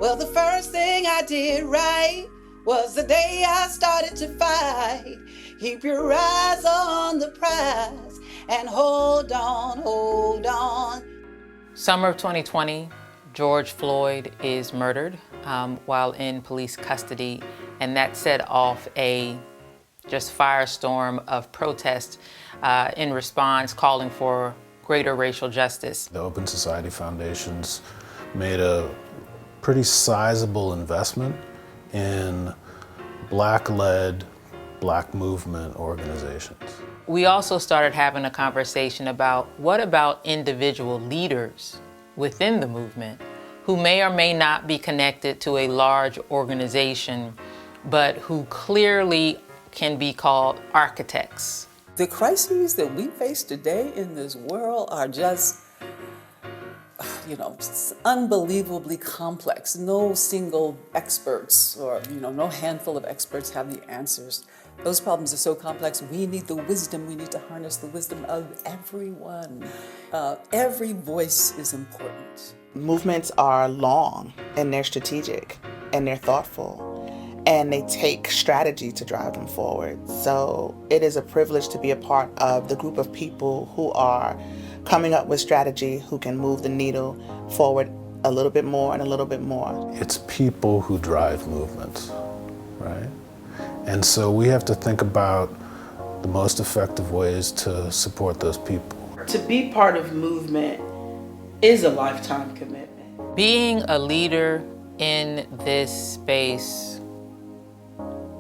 Well, the first thing I did right was the day I started to fight. Keep your eyes on the prize and hold on, hold on. Summer of 2020, George Floyd is murdered while in police custody, and that set off a just firestorm of protest in response, calling for greater racial justice. The Open Society Foundations made a pretty sizable investment in Black-led, Black movement organizations. We also started having a conversation about what about individual leaders within the movement who may or may not be connected to a large organization, but who clearly can be called architects. The crises that we face today in this world are just, just unbelievably complex. No single experts or, no handful of experts have the answers. Those problems are so complex, we need the wisdom, we need to harness the wisdom of everyone. Every voice is important. Movements are long and they're strategic and they're thoughtful and they take strategy to drive them forward. So it is a privilege to be a part of the group of people who are coming up with strategy, who can move the needle forward a little bit more and a little bit more. It's people who drive movements, right? And so we have to think about the most effective ways to support those people. To be part of movement is a lifetime commitment. Being a leader in this space,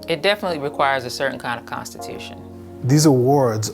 it definitely requires a certain kind of constitution. These awards,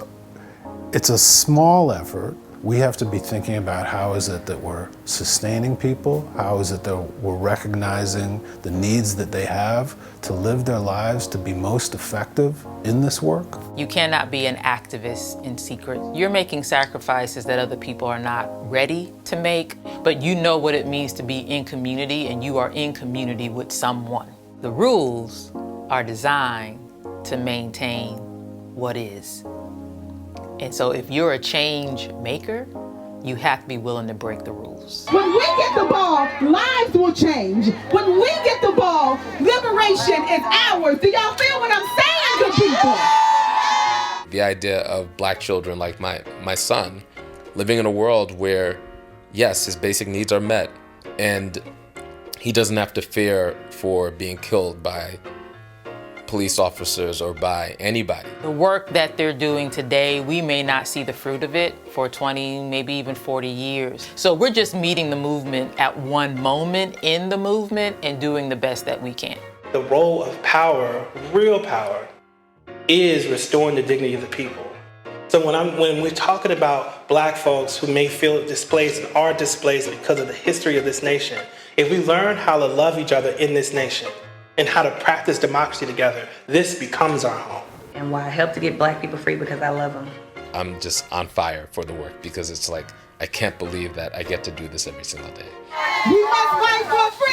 it's a small effort. We have to be thinking about how is it that we're sustaining people? How is it that we're recognizing the needs that they have to live their lives to be most effective in this work? You cannot be an activist in secret. You're making sacrifices that other people are not ready to make, but you know what it means to be in community, and you are in community with someone. The rules are designed to maintain what is. And so if you're a change maker, you have to be willing to break the rules. When we get the ball, lives will change. When we get the ball, liberation is ours. Do y'all feel what I'm saying, good people? The idea of Black children like my son living in a world where, yes, his basic needs are met and he doesn't have to fear for being killed by police officers or by anybody. The work that they're doing today, we may not see the fruit of it for 20, maybe even 40 years. So we're just meeting the movement at one moment in the movement and doing the best that we can. The role of power, real power, is restoring the dignity of the people. So when we're talking about Black folks who may feel displaced and are displaced because of the history of this nation, if we learn how to love each other in this nation, and how to practice democracy together, this becomes our home. And why I help to get Black people free? Because I love them. I'm just on fire for the work because it's like, I can't believe that I get to do this every single day. We must fight for freedom.